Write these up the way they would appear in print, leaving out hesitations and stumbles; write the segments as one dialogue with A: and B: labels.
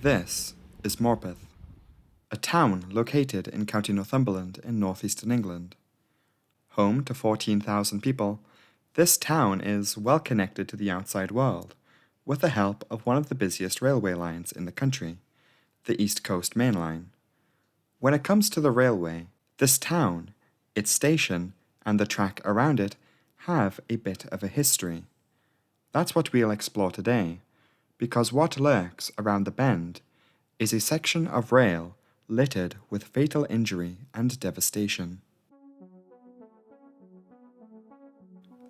A: This is Morpeth, a town located in County Northumberland in northeastern England. Home to 14,000 people, this town is well connected to the outside world, with the help of one of the busiest railway lines in the country, the East Coast Main Line. When it comes to the railway, this town, its station, and the track around it have a bit of a history. That's what we'll explore today, because what lurks around the bend is a section of rail littered with fatal injury and devastation.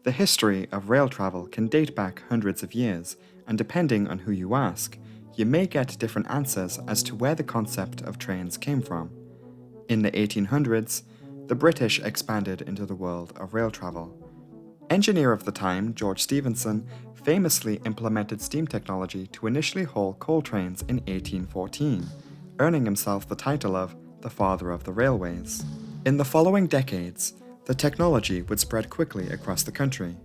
A: The history of rail travel can date back hundreds of years, and depending on who you ask, you may get different answers as to where the concept of trains came from. In the 1800s, the British expanded into the world of rail travel. Engineer of the time, George Stephenson, famously implemented steam technology to initially haul coal trains in 1814, earning himself the title of the father of the railways. In the following decades, the technology would spread quickly across the country.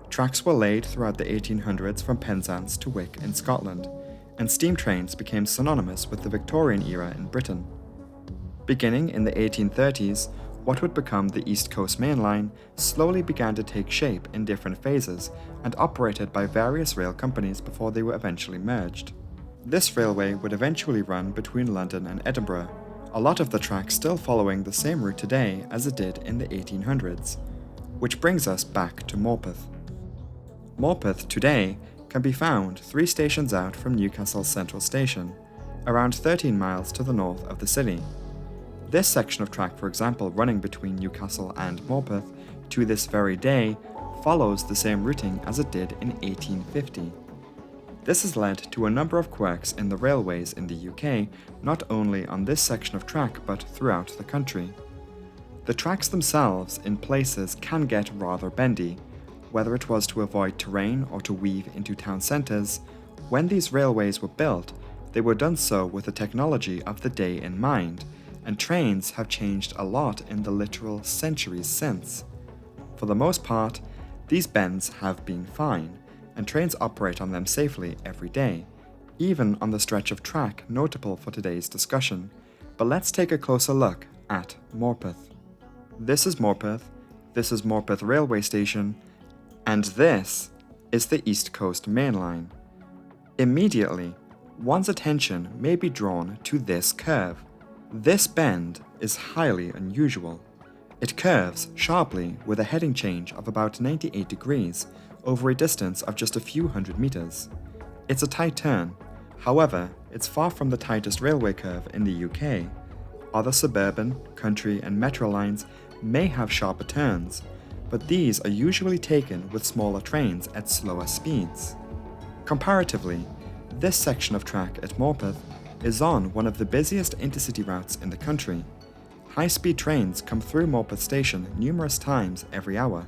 A: Tracks were laid throughout the 1800s from Penzance to Wick in Scotland, and steam trains became synonymous with the Victorian era in Britain. Beginning in the 1830s, what would become the East Coast Main Line slowly began to take shape in different phases and operated by various rail companies before they were eventually merged. This railway would eventually run between London and Edinburgh, a lot of the track still following the same route today as it did in the 1800s, which brings us back to Morpeth. Morpeth today can be found 3 stations out from Newcastle Central Station, around 13 miles to the north of the city. This section of track, for example, running between Newcastle and Morpeth to this very day, follows the same routing as it did in 1850. This has led to a number of quirks in the railways in the UK, not only on this section of track but throughout the country. The tracks themselves in places can get rather bendy. Whether it was to avoid terrain or to weave into town centres, when these railways were built, they were done so with the technology of the day in mind, and trains have changed a lot in the literal centuries since. For the most part, these bends have been fine, and trains operate on them safely every day, even on the stretch of track notable for today's discussion. But let's take a closer look at Morpeth. This is Morpeth Railway Station, and this is the East Coast Main Line. Immediately, one's attention may be drawn to this curve. This bend is highly unusual. It curves sharply with a heading change of about 98 degrees over a distance of just a few hundred meters. It's a tight turn, however, it's far from the tightest railway curve in the UK. Other suburban, country, and metro lines may have sharper turns, but these are usually taken with smaller trains at slower speeds. Comparatively, this section of track at Morpeth is on one of the busiest intercity routes in the country. High-speed trains come through Morpeth Station numerous times every hour,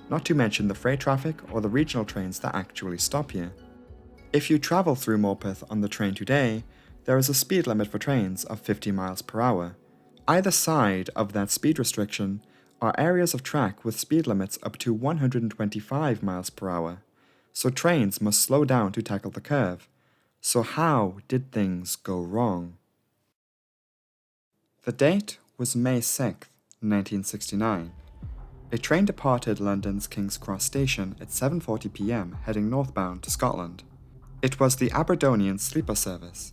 A: not to mention the freight traffic or the regional trains that actually stop here. If you travel through Morpeth on the train today, there is a speed limit for trains of 50 miles per hour. Either side of that speed restriction are areas of track with speed limits up to 125 miles per hour, so trains must slow down to tackle the curve. So how did things go wrong? The date was May 6, 1969. A train departed London's King's Cross station at 7:40 p.m. heading northbound to Scotland. It was the Aberdonian sleeper service.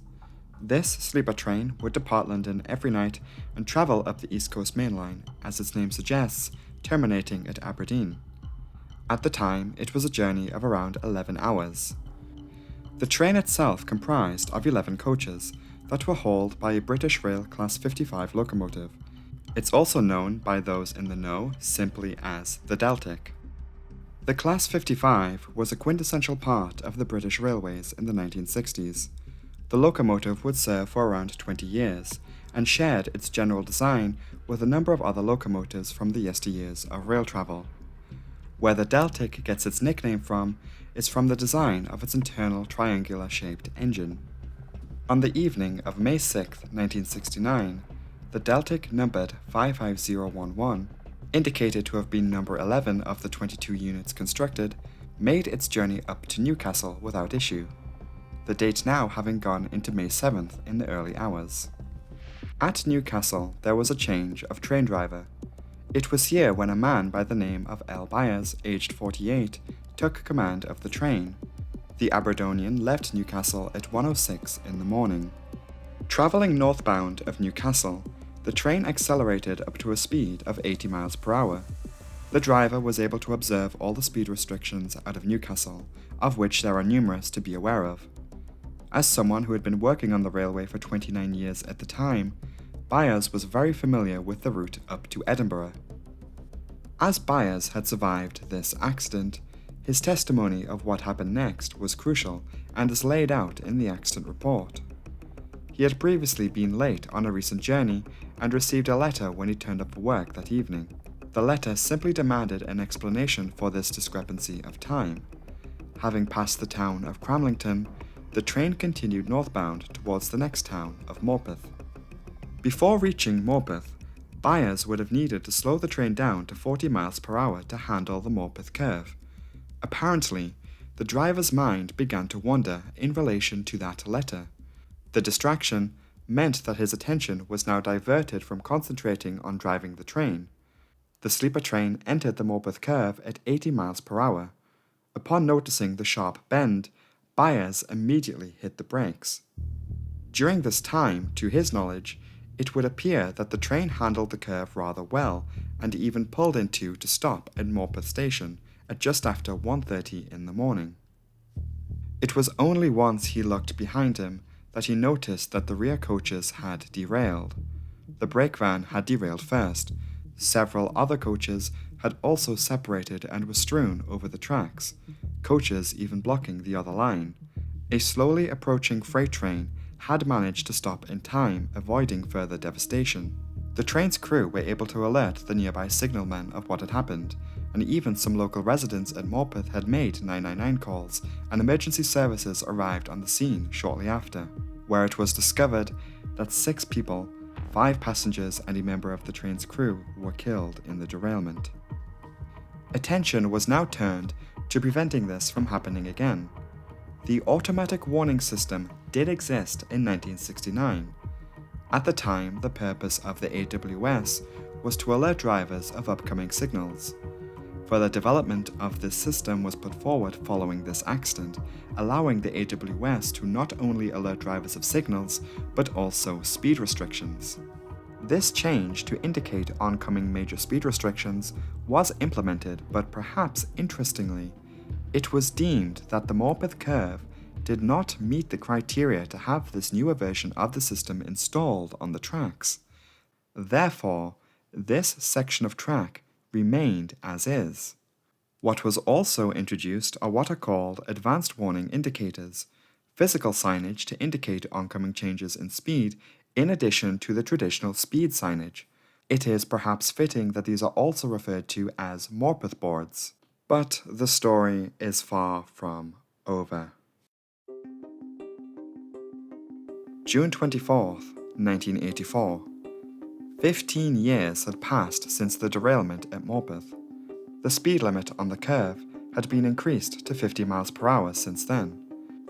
A: This sleeper train would depart London every night and travel up the East Coast Main Line, as its name suggests, terminating at Aberdeen. At the time, it was a journey of around 11 hours. The train itself comprised of 11 coaches that were hauled by a British Rail Class 55 locomotive. It's also known by those in the know simply as the Deltic. The Class 55 was a quintessential part of the British Railways in the 1960s. The locomotive would serve for around 20 years and shared its general design with a number of other locomotives from the yesteryears of rail travel. Where the Deltic gets its nickname from is from the design of its internal triangular-shaped engine. On the evening of May 6, 1969, the Deltic numbered 55011, indicated to have been number 11 of the 22 units constructed, made its journey up to Newcastle without issue. the date now having gone into May 7th in the early hours. At Newcastle, there was a change of train driver. It was here when a man by the name of L. Byers, aged 48, took command of the train. The Aberdonian left Newcastle at 1:06 in the morning. Travelling northbound of Newcastle, the train accelerated up to a speed of 80 miles per hour. The driver was able to observe all the speed restrictions out of Newcastle, of which there are numerous to be aware of. As someone who had been working on the railway for 29 years at the time, Byers was very familiar with the route up to Edinburgh. As Byers had survived this accident, his testimony of what happened next was crucial and is laid out in the accident report. He had previously been late on a recent journey and received a letter when he turned up for work that evening. The letter simply demanded an explanation for this discrepancy of time. Having passed the town of Cramlington, the train continued northbound towards the next town of Morpeth. Before reaching Morpeth, Byers would have needed to slow the train down to 40 miles per hour to handle the Morpeth curve. Apparently, the driver's mind began to wander in relation to that letter. The distraction meant that his attention was now diverted from concentrating on driving the train. The sleeper train entered the Morpeth curve at 80 miles per hour. Upon noticing the sharp bend, Byers immediately hit the brakes. During this time, to his knowledge, it would appear that the train handled the curve rather well and even pulled into to stop at Morpeth station at just after 1:30 in the morning. It was only once he looked behind him that he noticed that the rear coaches had derailed. The brake van had derailed first. Several other coaches had also separated and were strewn over the tracks, coaches even blocking the other line. A slowly approaching freight train had managed to stop in time, avoiding further devastation. The train's crew were able to alert the nearby signalmen of what had happened, and even some local residents at Morpeth had made 999 calls, and emergency services arrived on the scene shortly after, where it was discovered that 6 people, 5 passengers and a member of the train's crew, were killed in the derailment. Attention was now turned to preventing this from happening again. The automatic warning system did exist in 1969. At the time, the purpose of the AWS was to alert drivers of upcoming signals. Further development of this system was put forward following this accident, allowing the AWS to not only alert drivers of signals, but also speed restrictions. This change to indicate oncoming major speed restrictions was implemented, but perhaps interestingly, it was deemed that the Morpeth curve did not meet the criteria to have this newer version of the system installed on the tracks. Therefore, this section of track remained as is. What was also introduced are what are called advanced warning indicators, physical signage to indicate oncoming changes in speed in addition to the traditional speed signage. It is perhaps fitting that these are also referred to as Morpeth boards. But the story is far from over. June 24th, 1984. 15 years had passed since the derailment at Morpeth. The speed limit on the curve had been increased to 50 miles per hour since then.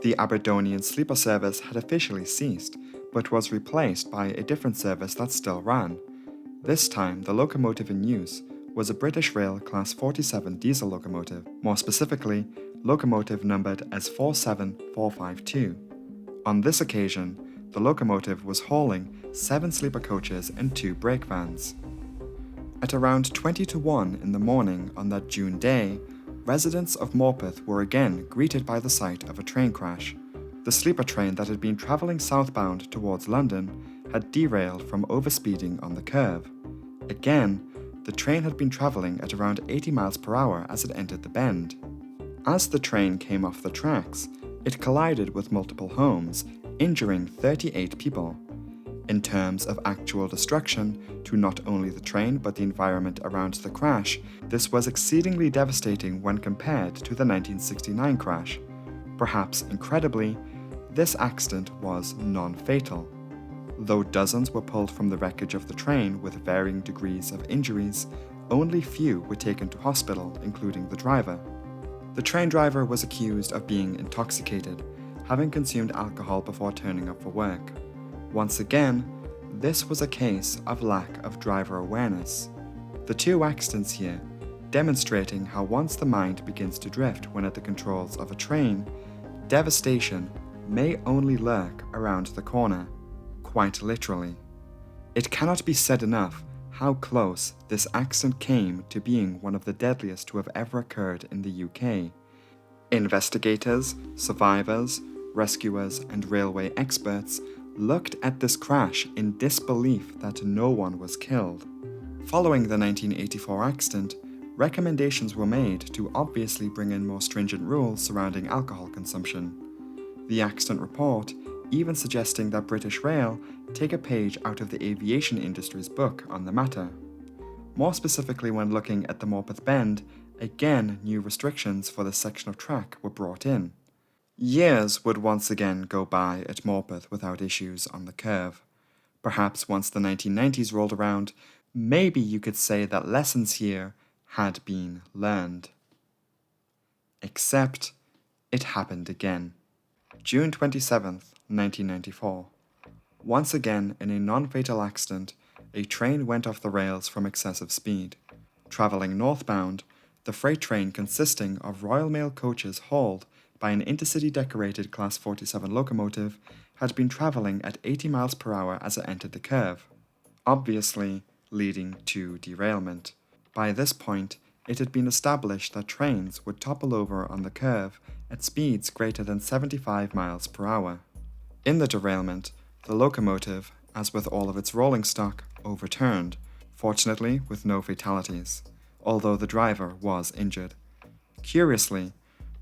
A: The Aberdonian sleeper service had officially ceased, but was replaced by a different service that still ran. This time, the locomotive in use was a British Rail Class 47 diesel locomotive, more specifically, locomotive numbered as 47452. On this occasion, the locomotive was hauling 7 sleeper coaches and 2 brake vans. At around 20 to 1 in the morning on that June day, residents of Morpeth were again greeted by the sight of a train crash. The sleeper train that had been travelling southbound towards London had derailed from overspeeding on the curve. Again, the train had been travelling at around 80 miles per hour as it entered the bend. As the train came off the tracks, it collided with multiple homes, injuring 38 people. In terms of actual destruction to not only the train but the environment around the crash, this was exceedingly devastating when compared to the 1969 crash. Perhaps incredibly, this accident was non-fatal. Though dozens were pulled from the wreckage of the train with varying degrees of injuries, only few were taken to hospital, including the driver. The train driver was accused of being intoxicated. having consumed alcohol before turning up for work. Once again, this was a case of lack of driver awareness. The two accidents here demonstrating how once the mind begins to drift when at the controls of a train, devastation may only lurk around the corner, quite literally. It cannot be said enough how close this accident came to being one of the deadliest to have ever occurred in the UK. Investigators, survivors, rescuers, and railway experts looked at this crash in disbelief that no one was killed. Following the 1984 accident, recommendations were made to obviously bring in more stringent rules surrounding alcohol consumption. The accident report even suggesting that British Rail take a page out of the aviation industry's book on the matter. More specifically, when looking at the Morpeth Bend, again new restrictions for this section of track were brought in. Years would once again go by at Morpeth without issues on the curve. Perhaps once the 1990s rolled around, maybe you could say that lessons here had been learned. Except it happened again. June 27th, 1994. Once again, in a non-fatal accident, a train went off the rails from excessive speed. Travelling northbound, the freight train consisting of Royal Mail coaches hauled by an intercity decorated Class 47 locomotive had been travelling at 80 miles per hour as it entered the curve, obviously leading to derailment. By this point, it had been established that trains would topple over on the curve at speeds greater than 75 miles per hour. In the derailment, the locomotive, as with all of its rolling stock, overturned, fortunately with no fatalities, although the driver was injured. Curiously,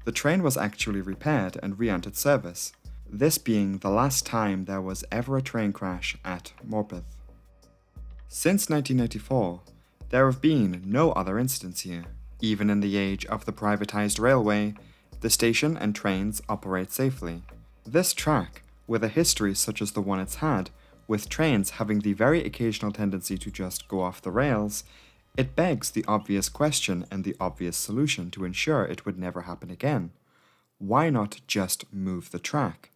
A: the train was actually repaired and re-entered service, this being the last time there was ever a train crash at Morpeth. Since 1994, there have been no other incidents here. Even in the age of the privatised railway, the station and trains operate safely. This track, with a history such as the one it's had, with trains having the very occasional tendency to just go off the rails, it begs the obvious question and the obvious solution to ensure it would never happen again. Why not just move the track?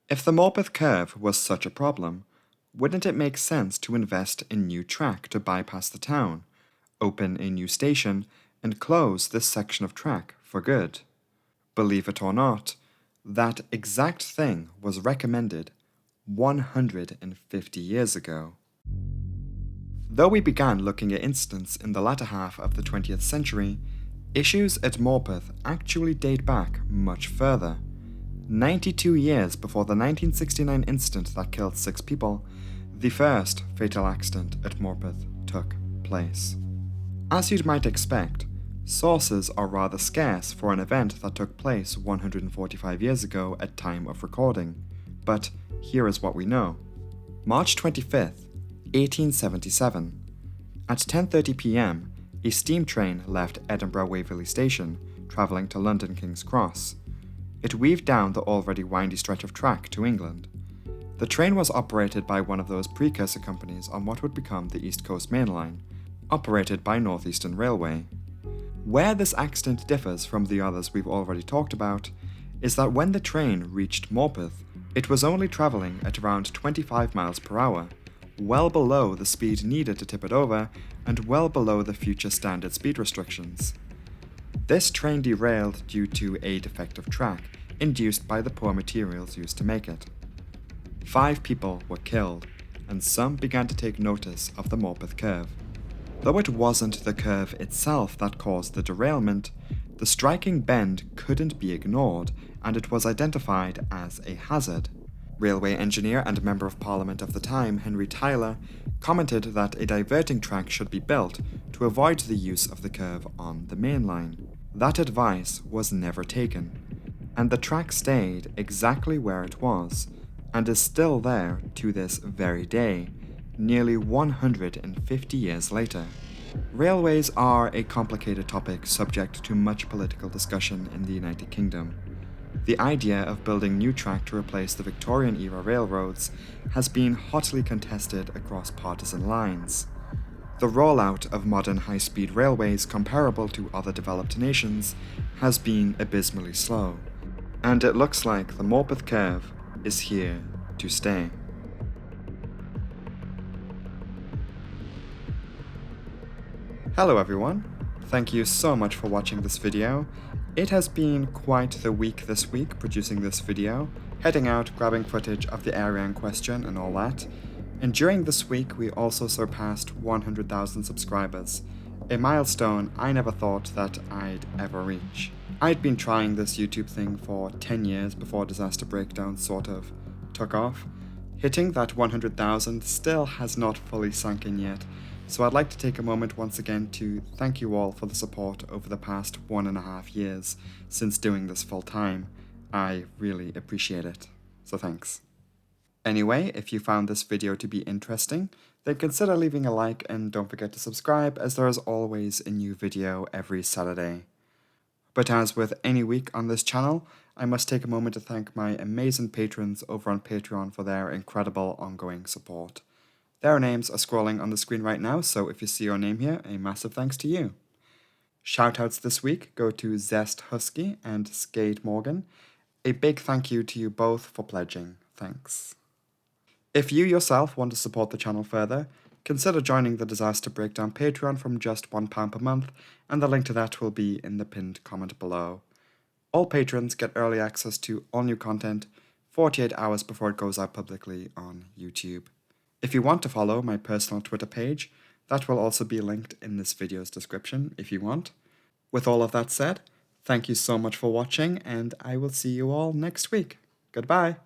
A: If the Morpeth curve was such a problem, wouldn't it make sense to invest in new track to bypass the town, open a new station, and close this section of track for good? Believe it or not, that exact thing was recommended 150 years ago. Though we began looking at incidents in the latter half of the 20th century, issues at Morpeth actually date back much further. 92 years before the 1969 incident that killed 6 people, the first fatal accident at Morpeth took place. As you'd might expect, sources are rather scarce for an event that took place 145 years ago at time of recording, but here is what we know. March 25th, 1877. At 10:30 p.m, a steam train left Edinburgh Waverley Station, travelling to London King's Cross. It weaved down the already windy stretch of track to England. The train was operated by one of those precursor companies on what would become the East Coast Main Line, operated by North Eastern Railway. Where this accident differs from the others we've already talked about is that when the train reached Morpeth, it was only travelling at around 25 miles per hour, well below the speed needed to tip it over and well below the future standard speed restrictions. This train derailed due to a defective track induced by the poor materials used to make it. 5 people were killed, and some began to take notice of the Morpeth curve. Though it wasn't the curve itself that caused the derailment, the striking bend couldn't be ignored, and it was identified as a hazard. Railway engineer and Member of Parliament of the time, Henry Tyler, commented that a diverting track should be built to avoid the use of the curve on the main line. That advice was never taken, and the track stayed exactly where it was, and is still there to this very day, nearly 150 years later. Railways are a complicated topic subject to much political discussion in the United Kingdom. The idea of building new track to replace the Victorian-era railroads has been hotly contested across partisan lines. The rollout of modern high-speed railways comparable to other developed nations has been abysmally slow. And it looks like the Morpeth curve is here to stay. Hello everyone, thank you so much for watching this video. It has been quite the week this week producing this video, heading out, grabbing footage of the area in question and all that. And during this week we also surpassed 100,000 subscribers, a milestone I never thought that I'd ever reach. I'd been trying this YouTube thing for 10 years before Disaster Breakdown sort of took off. Hitting that 100,000 still has not fully sunk in yet, so I'd like to take a moment once again to thank you all for the support over the past 1.5 years since doing this full time. I really appreciate it, so thanks. Anyway, if you found this video to be interesting, then consider leaving a like and don't forget to subscribe, as there is always a new video every Saturday. But as with any week on this channel, I must take a moment to thank my amazing patrons over on Patreon for their incredible ongoing support. Their names are scrolling on the screen right now, so if you see your name here, a massive thanks to you. Shoutouts this week go to Zest Husky and Skate Morgan. A big thank you to you both for pledging. Thanks. If you yourself want to support the channel further, consider joining the Disaster Breakdown Patreon from just £1 per month, and the link to that will be in the pinned comment below. All patrons get early access to all new content 48 hours before it goes out publicly on YouTube. If you want to follow my personal Twitter page, that will also be linked in this video's description if you want. With all of that said, thank you so much for watching, and I will see you all next week. Goodbye!